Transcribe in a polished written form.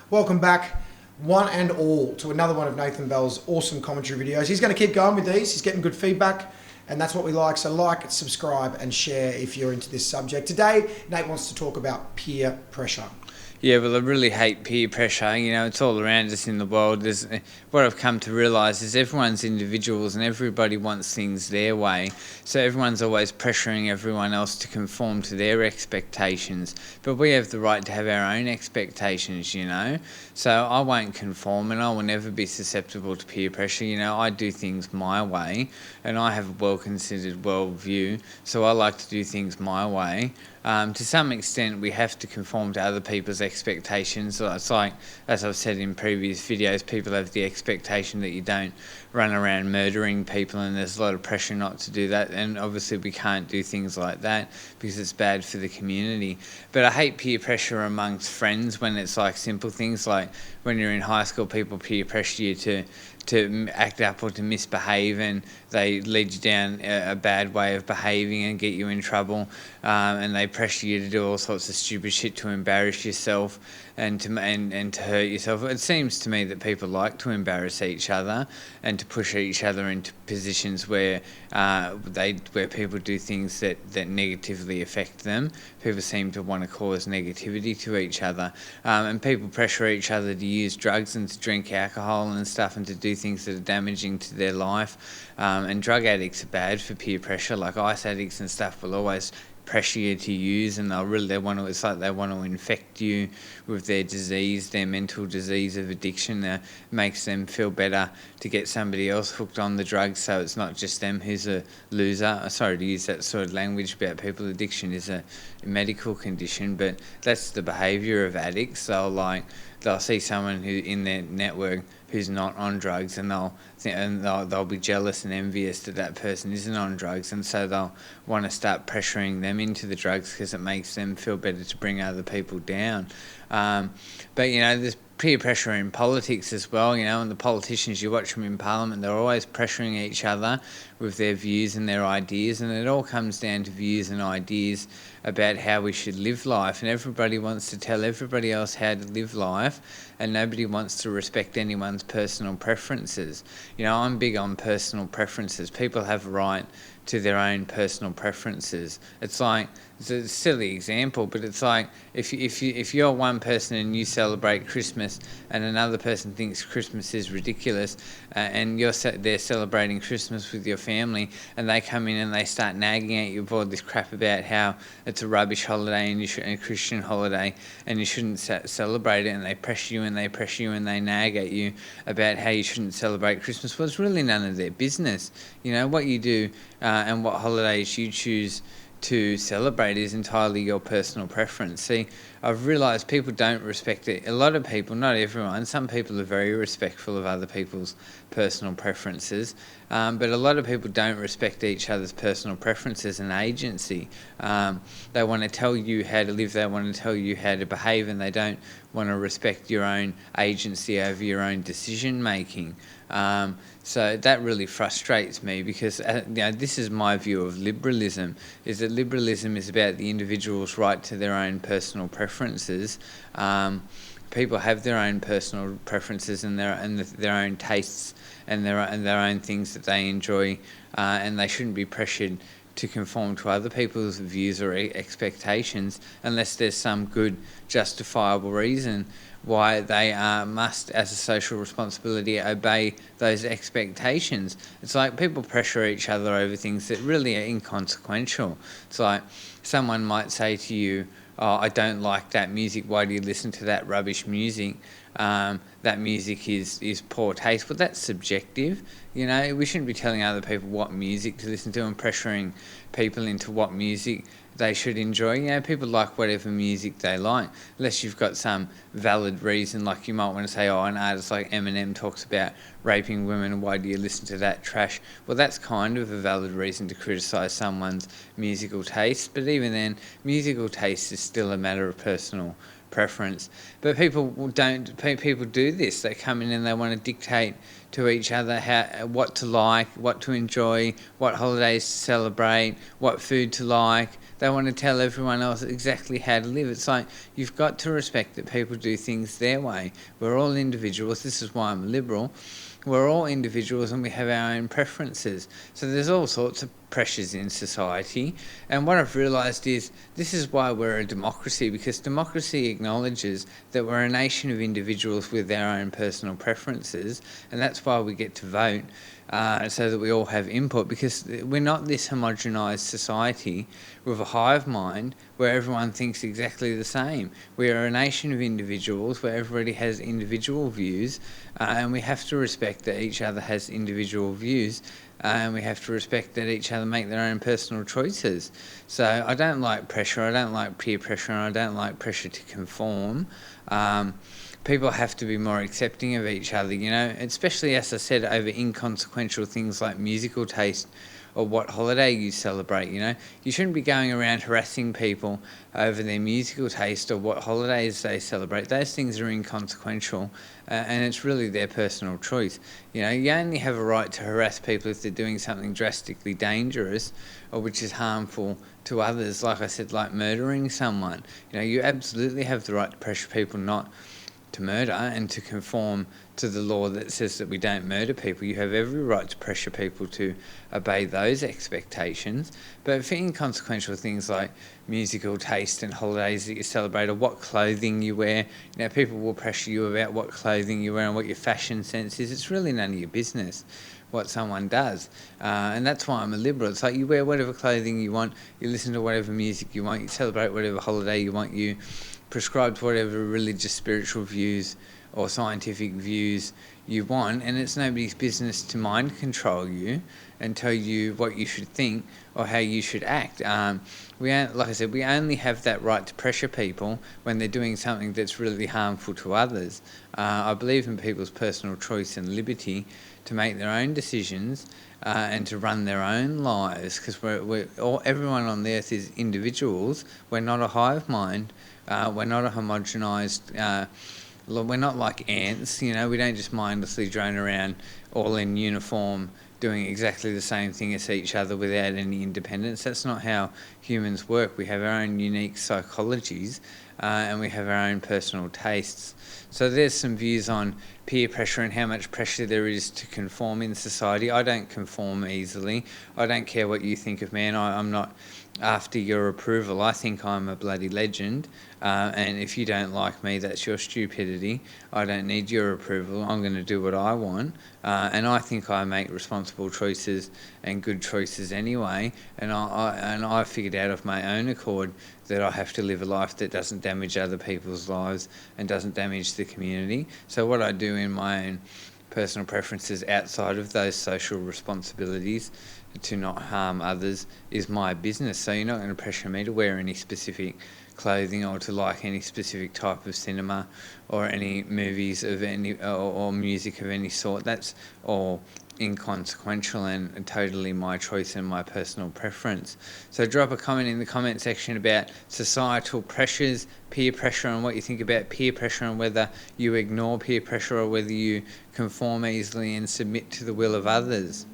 Welcome back, one and all, to another one of Nathan Bell's awesome commentary videos. He's going to keep going with these. He's getting good feedback, and that's what we like. So like, subscribe, and share if you're into this subject. Today, Nate wants to talk about peer pressure. Yeah, well, I really hate peer pressure. You know, it's all around us in the world. What I've come to realise is everyone's individuals and everybody wants things their way. So everyone's always pressuring everyone else to conform to their expectations. But we have the right to have our own expectations, you know. So I won't conform and I will never be susceptible to peer pressure. You know, I do things my way and I have a well-considered worldview. So I like to do things my way. To some extent, we have to conform to other people's expectations. It's like, as I've said in previous videos, people have the expectation that you don't run around murdering people, and there's a lot of pressure not to do that. And obviously, we can't do things like that because it's bad for the community. But I hate peer pressure amongst friends when it's like simple things like when you're in high school, people peer pressure you to act up or to misbehave, and they lead you down a bad way of behaving and get you in trouble, and they pressure you to do all sorts of stupid shit to embarrass yourself and to hurt yourself. It seems to me that people like to embarrass each other and to push each other into positions where people do things that negatively affect them. People seem to want to cause negativity to each other, and people pressure each other to use drugs and to drink alcohol and stuff and to do things that are damaging to their life. And drug addicts are bad for peer pressure. Like ice addicts and stuff will always pressure you to use, and it's like they want to infect you with their disease, their mental disease of addiction. That makes them feel better to get somebody else hooked on the drugs, so it's not just them who's a loser. Sorry to use that sort of language about people. Addiction is a medical condition, but that's the behaviour of addicts. They'll see someone who in their network who's not on drugs, and they'll be jealous and envious that person isn't on drugs, and so they'll want to start pressuring them into the drugs because it makes them feel better to bring other people down. But you know, there's peer pressure in politics as well, you know, and the politicians, you watch them in Parliament, they're always pressuring each other with their views and their ideas, and it all comes down to views and ideas about how we should live life, and everybody wants to tell everybody else how to live life, and nobody wants to respect anyone's personal preferences. You know, I'm big on personal preferences. People have a right to their own personal preferences. It's a silly example, but it's like if you're one person and you celebrate Christmas and another person thinks Christmas is ridiculous, and they're celebrating Christmas with your family, and they come in and they start nagging at you with all this crap about how it's a rubbish holiday and a Christian holiday and you shouldn't celebrate it, and they pressure you and they pressure you and they nag at you about how you shouldn't celebrate Christmas. Well, it's really none of their business. You know, what you do and what holidays you choose to celebrate is entirely your personal preference. See, I've realised people don't respect it. A lot of people, not everyone, some people are very respectful of other people's personal preferences, but a lot of people don't respect each other's personal preferences and agency. They want to tell you how to live, they want to tell you how to behave, and they don't want to respect your own agency over your own decision making. So that really frustrates me because you know, this is my view of liberalism, is that liberalism is about the individual's right to their own personal preferences. People have their own personal preferences and their own tastes and their own things that they enjoy, and they shouldn't be pressured to conform to other people's views or expectations unless there's some good justifiable reason why they must, as a social responsibility, obey those expectations. It's like people pressure each other over things that really are inconsequential. It's like someone might say to you, "Oh, I don't like that music. Why do you listen to that rubbish music? That music is poor taste." Well, that's subjective. You know, we shouldn't be telling other people what music to listen to and pressuring people into what music they should enjoy. You know, people like whatever music they like, unless you've got some valid reason, like you might want to say, oh, an artist like Eminem talks about raping women, and why do you listen to that trash? Well, that's kind of a valid reason to criticise someone's musical taste, but even then, musical taste is still a matter of personal preference. But people do this. They come in and they want to dictate to each other what to like, what to enjoy, what holidays to celebrate, what food to like. They want to tell everyone else exactly how to live. It's like you've got to respect that people do things their way. We're all individuals. This is why I'm a liberal. We're all individuals and we have our own preferences. So there's all sorts of pressures in society. And what I've realised is this is why we're a democracy, because democracy acknowledges that we're a nation of individuals with our own personal preferences, and that's why we get to vote. So that we all have input, because we're not this homogenised society with a hive mind where everyone thinks exactly the same. We are a nation of individuals where everybody has individual views, and we have to respect that each other has individual views, and we have to respect that each other make their own personal choices. So I don't like pressure, I don't like peer pressure, and I don't like pressure to conform. People have to be more accepting of each other, you know, especially, as I said, over inconsequential things like musical taste or what holiday you celebrate, you know. You shouldn't be going around harassing people over their musical taste or what holidays they celebrate. Those things are inconsequential, and it's really their personal choice. You know, you only have a right to harass people if they're doing something drastically dangerous or which is harmful to others, like I said, like murdering someone. You know, you absolutely have the right to pressure people not to murder and to conform to the law that says that we don't murder people. You have every right to pressure people to obey those expectations. But for inconsequential things like musical taste and holidays that you celebrate or what clothing you wear, you know, people will pressure you about what clothing you wear and what your fashion sense is. It's really none of your business what someone does. And that's why I'm a liberal. It's like you wear whatever clothing you want, you listen to whatever music you want, you celebrate whatever holiday you want, you prescribe to whatever religious, spiritual views or scientific views you want, and it's nobody's business to mind control you and tell you what you should think or how you should act. Like I said, we only have that right to pressure people when they're doing something that's really harmful to others. I believe in people's personal choice and liberty to make their own decisions and to run their own lives, because everyone on the earth is individuals. We're not a hive mind. We're not a homogenised. We're not like ants, you know. We don't just mindlessly drone around all in uniform doing exactly the same thing as each other without any independence. That's not how humans work. We have our own unique psychologies and we have our own personal tastes. So there's some views on peer pressure and how much pressure there is to conform in society. I don't conform easily. I don't care what you think of me, and I'm not after your approval. I think I'm a bloody legend, and if you don't like me, that's your stupidity. I don't need your approval. I'm going to do what I want, and I think I make responsible choices and good choices anyway, and I figured out of my own accord that I have to live a life that doesn't damage other people's lives and doesn't damage the community. So what I do in my own personal preferences outside of those social responsibilities to not harm others is my business. So you're not going to pressure me to wear any specific clothing or to like any specific type of cinema or any movies of any or music of any sort. That's all inconsequential and totally my choice and my personal preference. So drop a comment in the comment section about societal pressures, peer pressure, and what you think about peer pressure and whether you ignore peer pressure or whether you conform easily and submit to the will of others.